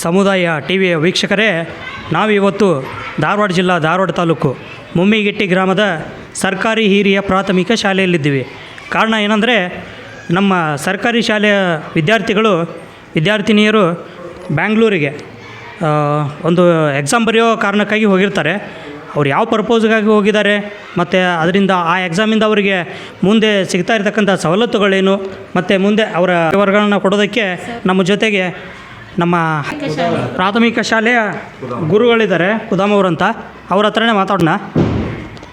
ಸಮುದಾಯ ಟಿ ವಿಯ ವೀಕ್ಷಕರೇ, ನಾವಿವತ್ತು ಧಾರವಾಡ ಜಿಲ್ಲಾ ಧಾರವಾಡ ತಾಲೂಕು ಮುಮ್ಮಿಗಿಟ್ಟಿ ಗ್ರಾಮದ ಸರ್ಕಾರಿ ಹಿರಿಯ ಪ್ರಾಥಮಿಕ ಶಾಲೆಯಲ್ಲಿದ್ದೀವಿ. ಕಾರಣ ಏನಂದರೆ, ನಮ್ಮ ಸರ್ಕಾರಿ ಶಾಲೆಯ ವಿದ್ಯಾರ್ಥಿನಿಯರು ಬ್ಯಾಂಗ್ಳೂರಿಗೆ ಒಂದು ಎಕ್ಸಾಮ್ ಬರೆಯೋ ಕಾರಣಕ್ಕಾಗಿ ಹೋಗಿರ್ತಾರೆ. ಅವ್ರು ಯಾವ ಪರ್ಪೋಸ್ಗಾಗಿ ಹೋಗಿದ್ದಾರೆ ಮತ್ತು ಅದರಿಂದ ಆ ಎಕ್ಸಾಮಿಂದ ಅವರಿಗೆ ಮುಂದೆ ಸಿಗ್ತಾ ಇರತಕ್ಕಂಥ ಸವಲತ್ತುಗಳೇನು ಮತ್ತು ಮುಂದೆ ಅವರ ವಿವರಗಳನ್ನು ಕೊಡೋದಕ್ಕೆ ನಮ್ಮ ಜೊತೆಗೆ ನಮ್ಮ ಪ್ರಾಥಮಿಕ ಶಾಲೆಯ ಗುರುಗಳಿದ್ದಾರೆ, ಕುದಾಮ್ ಅವರಂತ. ಅವ್ರ ಹತ್ರನೇ ಮಾತಾಡೋಣ.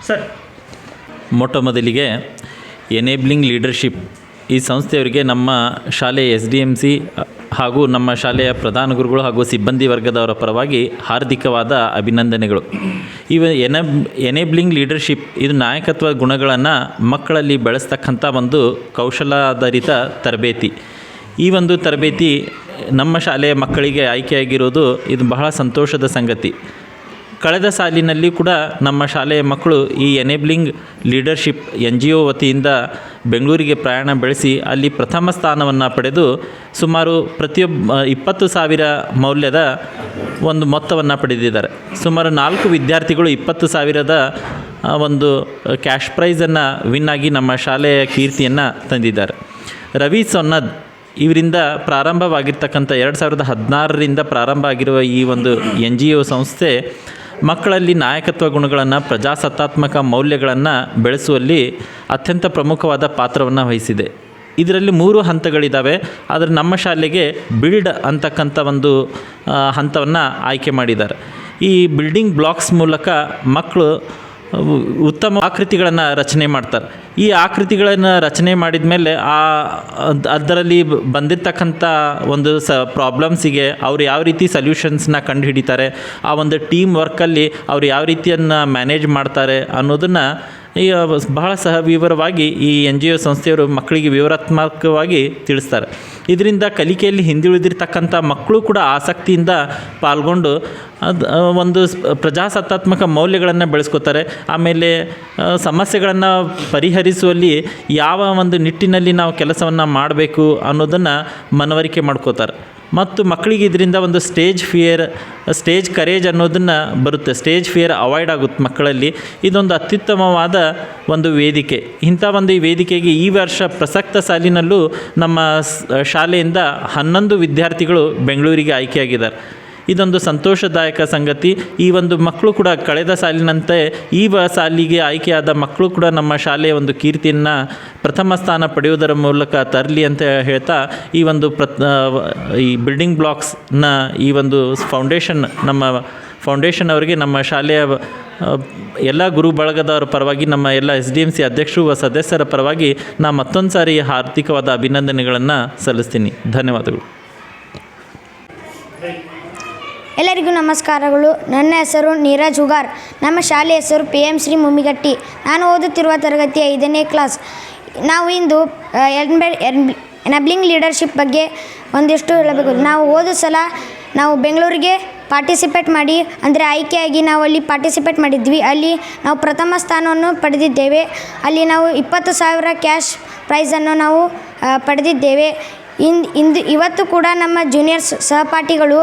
ಸರ್, ಮೊಟ್ಟ ಮೊದಲಿಗೆ ಎನೇಬ್ಲಿಂಗ್ ಲೀಡರ್ಶಿಪ್ ಈ ಸಂಸ್ಥೆಯವರಿಗೆ ನಮ್ಮ ಶಾಲೆಯ SDMC ಹಾಗೂ ನಮ್ಮ ಶಾಲೆಯ ಪ್ರಧಾನ ಗುರುಗಳು ಹಾಗೂ ಸಿಬ್ಬಂದಿ ವರ್ಗದವರ ಪರವಾಗಿ ಹಾರ್ದಿಕವಾದ ಅಭಿನಂದನೆಗಳು. ಎನೇಬ್ಲಿಂಗ್ ಲೀಡರ್ಶಿಪ್ ಇದು ನಾಯಕತ್ವ ಗುಣಗಳನ್ನು ಮಕ್ಕಳಲ್ಲಿ ಬೆಳೆಸ್ತಕ್ಕಂಥ ಒಂದು ಕೌಶಲಾಧಾರಿತ ತರಬೇತಿ. ಈ ಒಂದು ತರಬೇತಿ ನಮ್ಮ ಶಾಲೆಯ ಮಕ್ಕಳಿಗೆ ಆಯ್ಕೆಯಾಗಿರೋದು ಇದು ಬಹಳ ಸಂತೋಷದ ಸಂಗತಿ. ಕಳೆದ ಸಾಲಿನಲ್ಲಿ ಕೂಡ ನಮ್ಮ ಶಾಲೆಯ ಮಕ್ಕಳು ಈ ಎನೇಬ್ಲಿಂಗ್ ಲೀಡರ್ಶಿಪ್ NGO ವತಿಯಿಂದ ಬೆಂಗಳೂರಿಗೆ ಪ್ರಯಾಣ ಬೆಳೆಸಿ ಅಲ್ಲಿ ಪ್ರಥಮ ಸ್ಥಾನವನ್ನು ಪಡೆದು ಸುಮಾರು 20,000 ಮೌಲ್ಯದ ಒಂದು ಮೊತ್ತವನ್ನು ಪಡೆದಿದ್ದಾರೆ. ಸುಮಾರು 4 ವಿದ್ಯಾರ್ಥಿಗಳು 20,000ದ ಒಂದು ಕ್ಯಾಶ್ ಪ್ರೈಸನ್ನು ವಿನ್ ಆಗಿ ನಮ್ಮ ಶಾಲೆಯ ಕೀರ್ತಿಯನ್ನು ತಂದಿದ್ದಾರೆ. ರವಿ ಸೊನ್ನದ್ ಇವರಿಂದ ಪ್ರಾರಂಭವಾಗಿರ್ತಕ್ಕಂಥ 2016ರಿಂದ ಪ್ರಾರಂಭ ಆಗಿರುವ ಈ ಒಂದು NGO ಸಂಸ್ಥೆ ಮಕ್ಕಳಲ್ಲಿ ನಾಯಕತ್ವ ಗುಣಗಳನ್ನು, ಪ್ರಜಾಸತ್ತಾತ್ಮಕ ಮೌಲ್ಯಗಳನ್ನು ಬೆಳೆಸುವಲ್ಲಿ ಅತ್ಯಂತ ಪ್ರಮುಖವಾದ ಪಾತ್ರವನ್ನು ವಹಿಸಿದೆ. ಇದರಲ್ಲಿ 3 ಹಂತಗಳಿದ್ದಾವೆ. ಆದರೆ ನಮ್ಮ ಶಾಲೆಗೆ ಬಿಲ್ಡ್ ಅಂತಕ್ಕಂಥ ಒಂದು ಹಂತವನ್ನು ಆಯ್ಕೆ ಮಾಡಿದ್ದಾರೆ. ಈ ಬಿಲ್ಡಿಂಗ್ ಬ್ಲಾಕ್ಸ್ ಮೂಲಕ ಮಕ್ಕಳು ಉತ್ತಮ ಆಕೃತಿಗಳನ್ನು ರಚನೆ ಮಾಡ್ತಾರೆ. ಈ ಆಕೃತಿಗಳನ್ನು ರಚನೆ ಮಾಡಿದ ಮೇಲೆ ಅದರಲ್ಲಿ ಬಂದಿರತಕ್ಕಂಥ ಒಂದು ಪ್ರಾಬ್ಲಮ್ಸಿಗೆ ಅವ್ರು ಯಾವ ರೀತಿ ಸೊಲ್ಯೂಷನ್ಸ್ನ ಕಂಡು ಹಿಡಿತಾರೆ, ಆ ಒಂದು ಟೀಮ್ ವರ್ಕಲ್ಲಿ ಅವ್ರು ಯಾವ ರೀತಿಯನ್ನು ಮ್ಯಾನೇಜ್ ಮಾಡ್ತಾರೆ ಅನ್ನೋದನ್ನು ಬಹಳ ವಿವರವಾಗಿ ಈ NGO ಸಂಸ್ಥೆಯವರು ಮಕ್ಕಳಿಗೆ ವಿವರಾತ್ಮಕವಾಗಿ ತಿಳಿಸ್ತಾರೆ. ಇದರಿಂದ ಕಲಿಕೆಯಲ್ಲಿ ಹಿಂದುಳಿದಿರ್ತಕ್ಕಂಥ ಮಕ್ಕಳು ಕೂಡ ಆಸಕ್ತಿಯಿಂದ ಪಾಲ್ಗೊಂಡು ಒಂದು ಪ್ರಜಾಸತ್ತಾತ್ಮಕ ಮೌಲ್ಯಗಳನ್ನು ಬೆಳೆಸ್ಕೋತಾರೆ. ಆಮೇಲೆ ಸಮಸ್ಯೆಗಳನ್ನು ಪರಿಹರಿಸುವಲ್ಲಿ ಯಾವ ಒಂದು ನಿಟ್ಟಿನಲ್ಲಿ ನಾವು ಕೆಲಸವನ್ನು ಮಾಡಬೇಕು ಅನ್ನೋದನ್ನು ಮನವರಿಕೆ ಮಾಡ್ಕೋತಾರೆ. ಮತ್ತು ಮಕ್ಕಳಿಗೆ ಇದರಿಂದ ಒಂದು ಸ್ಟೇಜ್ ಕರೇಜ್ ಅನ್ನೋದನ್ನು ಬರುತ್ತೆ. ಸ್ಟೇಜ್ ಫಿಯರ್ ಅವಾಯ್ಡ್ ಆಗುತ್ತೆ ಮಕ್ಕಳಲ್ಲಿ. ಇದೊಂದು ಅತ್ಯುತ್ತಮವಾದ ಒಂದು ವೇದಿಕೆ. ಇಂಥ ಒಂದು ವೇದಿಕೆಗೆ ಈ ವರ್ಷ ಪ್ರಸಕ್ತ ಸಾಲಿನಲ್ಲೂ ನಮ್ಮ ಶಾಲೆಯಿಂದ 11 ವಿದ್ಯಾರ್ಥಿಗಳು ಬೆಂಗಳೂರಿಗೆ ಆಯ್ಕೆಯಾಗಿದ್ದಾರೆ. ಇದೊಂದು ಸಂತೋಷದಾಯಕ ಸಂಗತಿ. ಈ ಒಂದು ಮಕ್ಕಳು ಕೂಡ ಕಳೆದ ಸಾಲಿನಂತೆ ಈ ಸಾಲಿಗೆ ಆಯ್ಕೆಯಾದ ಮಕ್ಕಳು ಕೂಡ ನಮ್ಮ ಶಾಲೆಯ ಒಂದು ಕೀರ್ತಿಯನ್ನು ಪ್ರಥಮ ಸ್ಥಾನ ಪಡೆಯುವುದರ ಮೂಲಕ ತರಲಿ ಅಂತ ಹೇಳ್ತಾ, ಈ ಒಂದು ಈ ಬಿಲ್ಡಿಂಗ್ ಬ್ಲಾಕ್ಸ್ನ ಈ ಒಂದು ನಮ್ಮ ಫೌಂಡೇಶನ್ ಅವರಿಗೆ ನಮ್ಮ ಶಾಲೆಯ ಎಲ್ಲ ಗುರು ಬಳಗದವರ ಪರವಾಗಿ, ನಮ್ಮ ಎಲ್ಲ SDMC ಅಧ್ಯಕ್ಷರು ಸದಸ್ಯರ ಪರವಾಗಿ ನಾನು ಮತ್ತೊಂದು ಸಾರಿ ಹಾರ್ದಿಕವಾದ ಅಭಿನಂದನೆಗಳನ್ನು ಸಲ್ಲಿಸ್ತೀನಿ. ಧನ್ಯವಾದಗಳು. ಎಲ್ಲರಿಗೂ ನಮಸ್ಕಾರಗಳು. ನನ್ನ ಹೆಸರು ನೀರಜ್ ಹುಗಾರ್. ನಮ್ಮ ಶಾಲೆಯ ಹೆಸರು PM ಶ್ರೀ ಮುಮ್ಮಿಗಟ್ಟಿ. ನಾನು ಓದುತ್ತಿರುವ ತರಗತಿ 5ನೇ ಕ್ಲಾಸ್. ನಾವು ಇಂದು ಎನೇಬ್ಲಿಂಗ್ ಲೀಡರ್ಶಿಪ್ ಬಗ್ಗೆ ಒಂದಿಷ್ಟು ಹೇಳಬೇಕು. ನಾವು ಹೋದ ಸಲ ನಾವು ಬೆಂಗಳೂರಿಗೆ ಪಾರ್ಟಿಸಿಪೇಟ್ ಮಾಡಿ, ಅಂದರೆ ಆಯ್ಕೆಯಾಗಿ ನಾವು ಅಲ್ಲಿ ಪಾರ್ಟಿಸಿಪೇಟ್ ಮಾಡಿದ್ವಿ. ಅಲ್ಲಿ ನಾವು ಪ್ರಥಮ ಸ್ಥಾನವನ್ನು ಪಡೆದಿದ್ದೇವೆ. ಅಲ್ಲಿ ನಾವು 20,000 ಕ್ಯಾಶ್ ಪ್ರೈಸನ್ನು ನಾವು ಪಡೆದಿದ್ದೇವೆ. ಇವತ್ತು ಕೂಡ ನಮ್ಮ ಜೂನಿಯರ್ಸ್ ಸಹಪಾಠಿಗಳು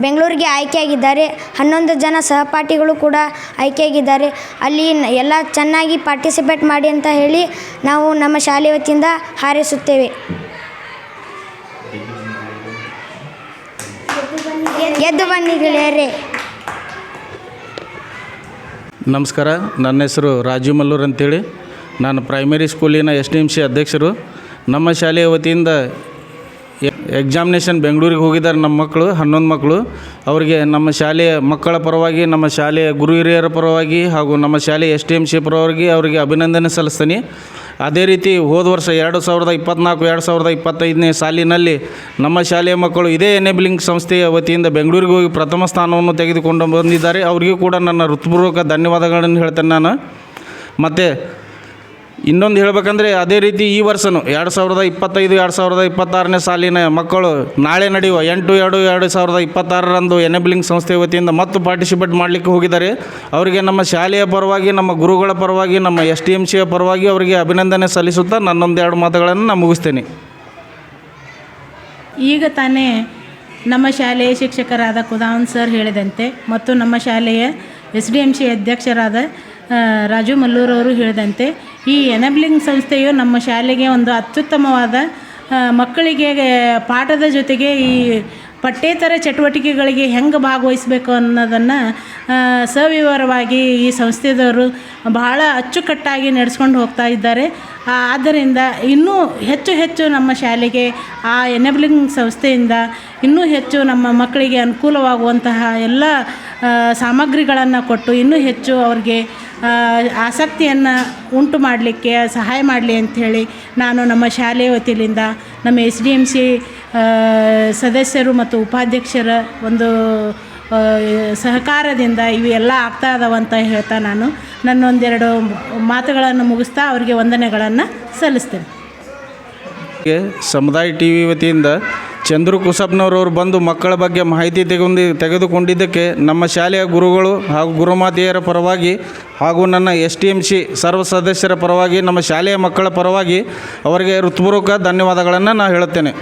ಬೆಂಗಳೂರಿಗೆ ಆಯ್ಕೆಯಾಗಿದ್ದಾರೆ. 11 ಜನ ಸಹಪಾಠಿಗಳು ಕೂಡ ಆಯ್ಕೆಯಾಗಿದ್ದಾರೆ. ಅಲ್ಲಿ ಎಲ್ಲ ಚೆನ್ನಾಗಿ ಪಾರ್ಟಿಸಿಪೇಟ್ ಮಾಡಿ ಅಂತ ಹೇಳಿ ನಾವು ನಮ್ಮ ಶಾಲೆ ವತಿಯಿಂದ ಹಾರೈಸುತ್ತೇವೆ. ಎದ್ದು ಬನ್ನಿ ಗೆಳೆಯರೇ. ನಮಸ್ಕಾರ. ನನ್ನ ಹೆಸರು ರಾಜು ಮಲ್ಲೂರ್ ಅಂತೇಳಿ. ನಾನು ಪ್ರೈಮರಿ ಸ್ಕೂಲಿನ SDMC ಅಧ್ಯಕ್ಷರು. ನಮ್ಮ ಶಾಲೆಯ ವತಿಯಿಂದ ಎಕ್ಸಾಮಿನೇಷನ್ ಬೆಂಗಳೂರಿಗೆ ಹೋಗಿದ್ದಾರೆ ನಮ್ಮ ಮಕ್ಕಳು, 11 ಮಕ್ಕಳು. ಅವರಿಗೆ ನಮ್ಮ ಶಾಲೆಯ ಮಕ್ಕಳ ಪರವಾಗಿ, ನಮ್ಮ ಶಾಲೆಯ ಗುರು ಹಿರಿಯರ ಪರವಾಗಿ ಹಾಗೂ ನಮ್ಮ ಶಾಲೆಯ SDMC ಪರವಾಗಿ ಅವರಿಗೆ ಅಭಿನಂದನೆ ಸಲ್ಲಿಸ್ತೀನಿ. ಅದೇ ರೀತಿ ಹೋದ ವರ್ಷ 2024-2025ನೇ ಸಾಲಿನಲ್ಲಿ ನಮ್ಮ ಶಾಲೆಯ ಮಕ್ಕಳು ಇದೇ ಎನೇಬ್ಲಿಂಗ್ ಸಂಸ್ಥೆಯ ವತಿಯಿಂದ ಬೆಂಗಳೂರಿಗೆ ಹೋಗಿ ಪ್ರಥಮ ಸ್ಥಾನವನ್ನು ತೆಗೆದುಕೊಂಡು ಬಂದಿದ್ದಾರೆ. ಅವರಿಗೂ ಕೂಡ ನನ್ನ ಹೃತ್ಪೂರ್ವಕ ಧನ್ಯವಾದಗಳನ್ನು ಹೇಳ್ತೇನೆ ನಾನು. ಮತ್ತು ಇನ್ನೊಂದು ಹೇಳಬೇಕಂದ್ರೆ, ಅದೇ ರೀತಿ ಈ ವರ್ಷವೂ 2025-2026ನೇ ಸಾಲಿನ ಮಕ್ಕಳು ನಾಳೆ ನಡೆಯುವ 8/2/2026ರಂದು ಎನೇಬ್ಲಿಂಗ್ ಸಂಸ್ಥೆ ವತಿಯಿಂದ ಮತ್ತು ಪಾರ್ಟಿಸಿಪೇಟ್ ಮಾಡಲಿಕ್ಕೆ ಹೋಗಿದ್ದಾರೆ. ಅವರಿಗೆ ನಮ್ಮ ಶಾಲೆಯ ಪರವಾಗಿ, ನಮ್ಮ ಗುರುಗಳ ಪರವಾಗಿ, ನಮ್ಮ SDMCಯ ಪರವಾಗಿ ಅವರಿಗೆ ಅಭಿನಂದನೆ ಸಲ್ಲಿಸುತ್ತಾ ನನ್ನೊಂದೆರಡು ಮಾತುಗಳನ್ನು ನಾನು ಮುಗಿಸ್ತೇನೆ. ಈಗ ತಾನೇ ನಮ್ಮ ಶಾಲೆಯ ಶಿಕ್ಷಕರಾದ ಕುದಾವನ್ ಸರ್ ಹೇಳಿದಂತೆ ಮತ್ತು ನಮ್ಮ ಶಾಲೆಯ SDMC ಅಧ್ಯಕ್ಷರಾದ ರಾಜು ಮಲ್ಲೂರವರು ಹೇಳಿದಂತೆ ಈ ಎನೇಬ್ಲಿಂಗ್ ಸಂಸ್ಥೆಯು ನಮ್ಮ ಶಾಲೆಗೆ ಒಂದು ಅತ್ಯುತ್ತಮವಾದ ಮಕ್ಕಳಿಗೆ ಪಾಠದ ಜೊತೆಗೆ ಈ ಪಠ್ಯೇತರ ಚಟುವಟಿಕೆಗಳಿಗೆ ಹೆಂಗೆ ಭಾಗವಹಿಸಬೇಕು ಅನ್ನೋದನ್ನು ಸವಿವರವಾಗಿ ಈ ಸಂಸ್ಥೆದವರು ಬಹಳ ಅಚ್ಚುಕಟ್ಟಾಗಿ ನಡೆಸ್ಕೊಂಡು ಹೋಗ್ತಾ ಇದ್ದಾರೆ. ಆದ್ದರಿಂದ ಇನ್ನೂ ಹೆಚ್ಚು ನಮ್ಮ ಶಾಲೆಗೆ ಆ ಎನೇಬ್ಲಿಂಗ್ ಸಂಸ್ಥೆಯಿಂದ ಇನ್ನೂ ಹೆಚ್ಚು ನಮ್ಮ ಮಕ್ಕಳಿಗೆ ಅನುಕೂಲವಾಗುವಂತಹ ಎಲ್ಲ ಸಾಮಗ್ರಿಗಳನ್ನು ಕೊಟ್ಟು ಇನ್ನೂ ಹೆಚ್ಚು ಅವ್ರಿಗೆ ಆಸಕ್ತಿಯನ್ನು ಉಂಟು ಮಾಡಲಿಕ್ಕೆ ಸಹಾಯ ಮಾಡಲಿ ಅಂಥೇಳಿ ನಾನು ನಮ್ಮ ಶಾಲೆಯ ವತಿಯಿಂದ ನಮ್ಮ SDMC ಸದಸ್ಯರು ಮತ್ತು ಉಪಾಧ್ಯಕ್ಷರ ಒಂದು ಸಹಕಾರದಿಂದ ಇವೆಲ್ಲ ಆಗ್ತಾ ಇದಾವಂತ ಹೇಳ್ತಾ ನಾನು ನನ್ನೊಂದೆರಡು ಮಾತುಗಳನ್ನು ಮುಗಿಸ್ತಾ ಅವರಿಗೆ ವಂದನೆಗಳನ್ನು ಸಲ್ಲಿಸ್ತೇನೆ. ಸಮುದಾಯ TV ವತಿಯಿಂದ ಚಂದ್ರು ಕುಸಬ್ನವರವರು ಬಂದು ಮಕ್ಕಳ ಬಗ್ಗೆ ಮಾಹಿತಿ ತೆಗೆದುಕೊಂಡಿದ್ದಕ್ಕೆ ನಮ್ಮ ಶಾಲೆಯ ಗುರುಗಳು ಹಾಗೂ ಗುರುಮಾತೆಯರ ಪರವಾಗಿ ಹಾಗೂ ನನ್ನ SDMC ಸರ್ವ ಸದಸ್ಯರ ಪರವಾಗಿ ನಮ್ಮ ಶಾಲೆಯ ಮಕ್ಕಳ ಪರವಾಗಿ ಅವರಿಗೆ ಹೃತ್ಪೂರ್ವಕ ಧನ್ಯವಾದಗಳನ್ನು ನಾನು ಹೇಳುತ್ತೇನೆ.